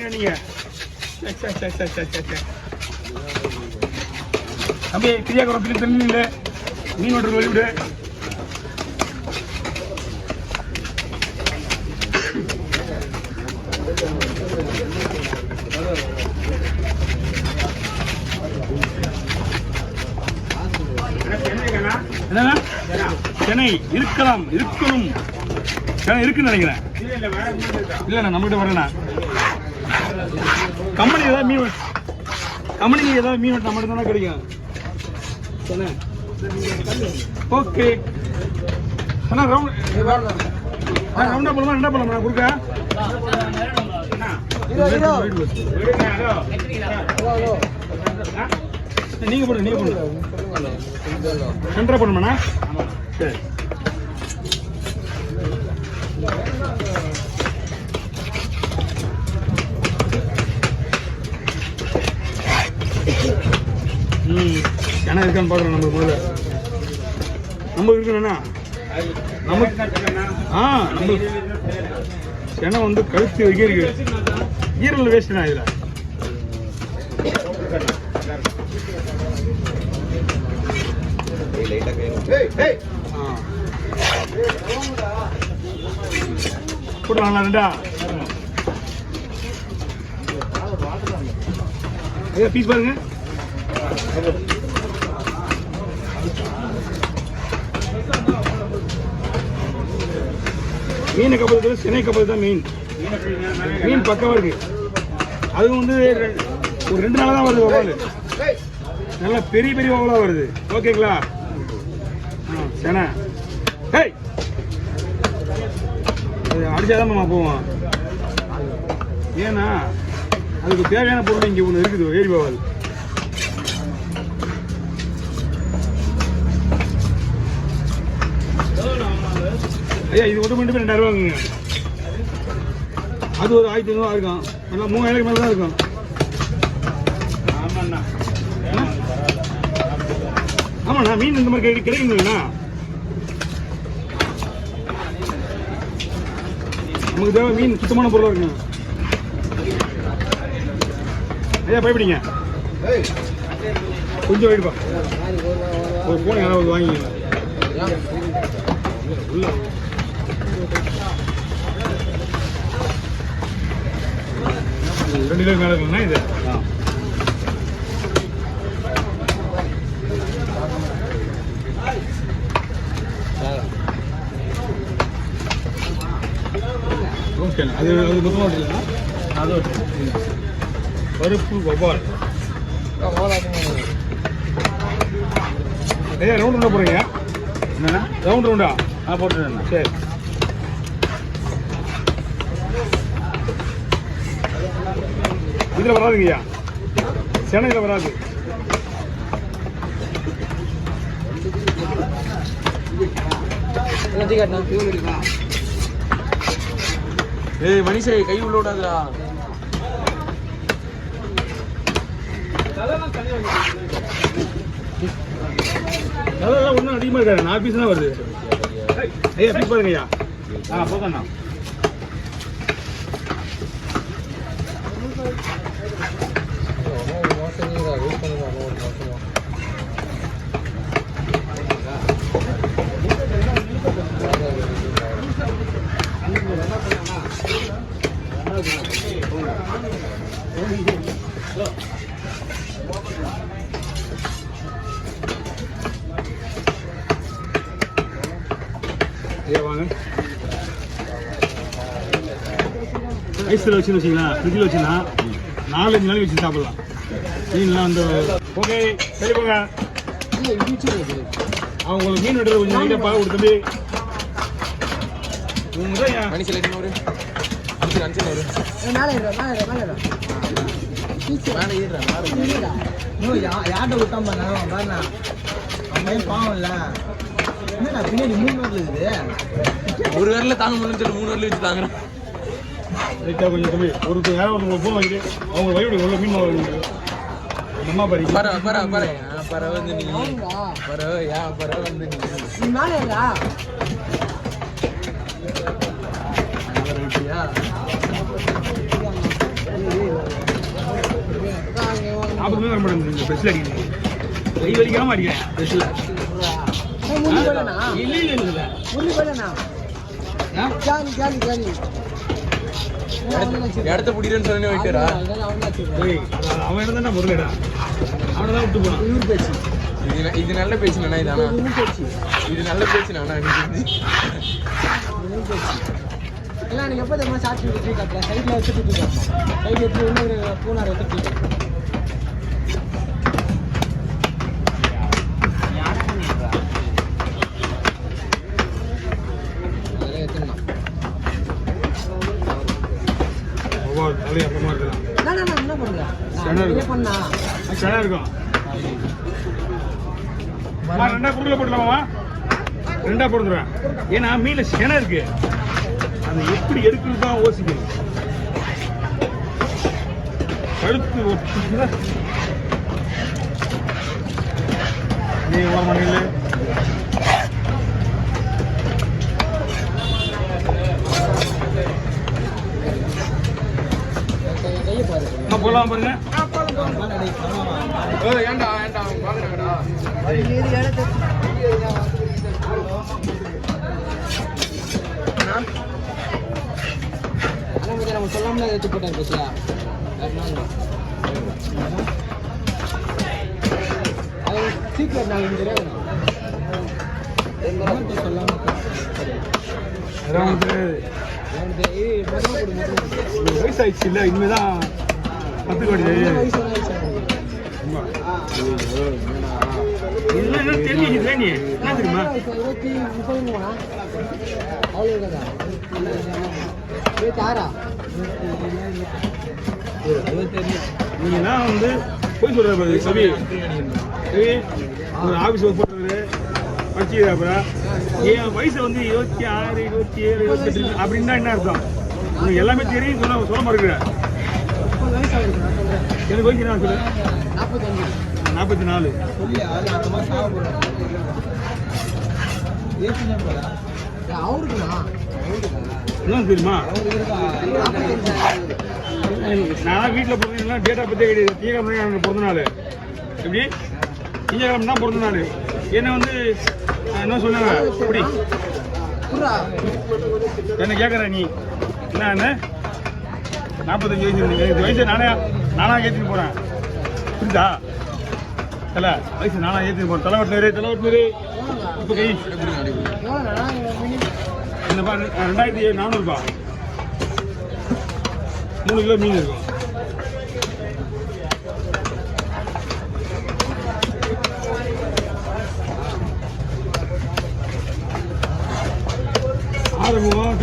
நீங்க தம்பி கிரியாக்குறத்துக்கு தண்ணி இல்லை மீன் ஓட்டுறது வழிவிடு. என்னன்னா சென்னை இருக்கலாம் இருக்கணும் சென்னை இருக்குன்னு நினைக்கிறேன். இல்லைண்ணா நம்மகிட்ட வரலண்ணா. கம்பெனி ஏதாவது மீன் கம்பெனிக்கு ஏதாவது மீன் வெட்டினா மட்டும்தானே கிடைக்கும். சென்னை ஓகே அண்ணா ரவுண்டா போலாமா ரெண்டா போலாமா கொடுக்க நீங்க போடுங்க ரெண்டரை போடணுமாண்ணா. சரி ஏன்னா இருக்கான்னு பார்க்குறோம். நம்ம முதல்ல நம்ம இருக்கணும்ண்ணா நமக்கு நம்ம ஏன்னா வந்து கழுத்து வரைக்கும் இருக்கு. ஈரல் வேஸ்ட்டுண்ணா இதில். போடலாங்களா ரெண்டா ஐயா பீஸ் பாருங்க. மீனை கப்பல் சென்னை கப்பல் தான் மீன் பக்கமாக இருக்கு. அதுவும் வந்து ஒரு 2 நாளாக தான் வருது. வவால் நல்லா பெரிய பெரிய வவாலாக வருது. ஓகேங்களா சென்னை ஹேய் அடிச்சாதான் போவோம். ஏன்னா அதுக்கு தேவையான பொருள் இங்கே ஒன்று இருக்குது. ஏரி வவால் ஐயா இது ஒன்று மட்டுமே 2000 ரூபாங்க. அது ஒரு 1500 இருக்கும். நல்லா 3000 மேலே தான் இருக்கும். ஆமாண்ணா மீன் இந்த மாதிரி கிடைக்குங்களா? நமக்கு தேவை மீன் சுத்தமான பொருளாக இருக்குங்க. ஐயா பயப்படிங்க கொஞ்சம் வெயிட்பா. ஒரு ஃபோன் யாராவது வாங்கிங்க உள்ள 2 கிலோ மேலே இருக்குன்னா இது ஓகேண்ணா. அது மொத்தமாக வச்சுருக்கா அது பருப்பு வவால் ஐயா ரவுண்ட் ரவுண்டாக போகிறீங்க. என்னண்ணா ரவுண்ட் ரவுண்டா போட்டுருண்ணா. சரி இதில் வராதுங்கய்யா. சென்னையில் வராது. ஏய் மனுஷே கை உள்ள விடாதா. அதெல்லாம் ஒன்றும் அதிகமாக இருக்காது. 4 பீஸ் தான் வருது. ஐயா பீஸ் பாருங்க ஐயா. போதுண்ணா. ஐயா வாங்க. ஐஸில் வச்சுன்னு வச்சிங்களா ஃப்ரிட்ஜில் வச்சுன்னா 4-5 நாளைக்கு வச்சு சாப்பிடலாம். மீன்லாம் வந்து ஓகே சரி போங்க. அவங்களுக்கு மீன் வெட்டுறது கொஞ்சம் நீட்டாக பார்க்க கொடுத்தது யார்கிட்ட விட்டான் பாருண்ணா. அவன் பாவம் இல்லை. என்னண்ணா பின்னாடி 3 வரல இருக்குது. ஒரு வரல தாங்க முடியலன்னு சொல்லி 3 வரல வச்சு தாங்குறேன். லைட்டாக கொஞ்சம் தம்பி ஒரு யாரும் ஒருத்தவங்க ஃபோன் வாங்கிட்டு அவங்க வயிறு எவ்வளோ மீன் வாங்க அம்மா பாரு பர வந்து நீ பர வந்து நீ மேலே மேடம் இந்த பெஸ்ல அடிக்கிறீங்க கை வலிக்காம அடிக்கிறேன் பெஸ்ல முள்ளி போடனா இல்லை இல்லை முள்ளி போடனா ஜானி ஜானி ஜானி இடத்த பிடிக்கிறேன்னு சொல்லி வைக்கிறா அவன் இருந்தா முதலடா அவனை தான் விட்டு போனான் இவர் பேச்சு இது நல்ல பேச்சுனா இதானா இவர் பேச்சு இது நல்ல பேச்சுனா எல்லாம் எனக்கு எப்போ தெரியுமா சாட்சி விட்டு கட்டுறேன் சைடில் வச்சுட்டு இருக்கேன் சைடு எடுத்து இன்னொரு பூனார் வச்சுட்டு தலையை அப்பமா இருக்கலாம் என்ன பண்ணுறேன் சனா இருக்கும். பண்ணா சனா இருக்கும் ரெண்டா குறுக்கில் போட்டுலாமா ரெண்டா போட்டுறேன் ஏன்னா மீன்ல செனை இருக்கு அந்த எப்படி எடுக்கிறது தான் யோசிக்கணும் கழுத்து நீ ஒரு மணியில் கையை பாரு போகலாம் பாருங்க ஏன்டா ஏன்டா அவங்க பாக்குறாங்கடா நம்ம சொல்லாமல எடுத்து போட்டார் பத்தியா அது சீக்கிரம் நாங்கள் தெரியாது சொல்லாம அதெல்லாம் வயசாயிடுச்சு இல்லை இனிமேதான் கற்றுக்க வேண்டியது என்ன தெரிஞ்சுக்கிட்டு நீ என்ன தெரியுமா நீங்கன்னா வந்து போய் சொல்ற சவி ஒரு ஆஃபீஸ் ஒர்க் பண்ணுறது படிச்சுக்கிறா என் வயசு வந்து 26 27 28 அப்படின்னா என்ன அர்த்தம் உனக்கு எல்லாமே தெரியும் சொல்ல மறுக்கிற எனக்கு வயசு என்ன சொல்லு 44 என்ன தெரியுமா நான் வீட்டில் பிறந்தேன்னா டேட்டா பற்றி கிடையாது திங்கக்கிழமை தான் எனக்கு பிறந்த நாள் எப்படி திங்கக்கிழமை தான் பிறந்த நாள் என்ன வந்து என்ன சொன்னாங்க எப்படி என்ன கேட்குற நீ என்ன 45 வயசு எனக்கு வயசு நானா ஏற்றிட்டு போகிறேன் புரியுதா தலை வயசு நானா ஏற்றிட்டு போகிறேன் தலைவட்டினரு இப்போ கை இந்த 2400 3 கிலோ மீன் இருக்கும் ஆரம்பம்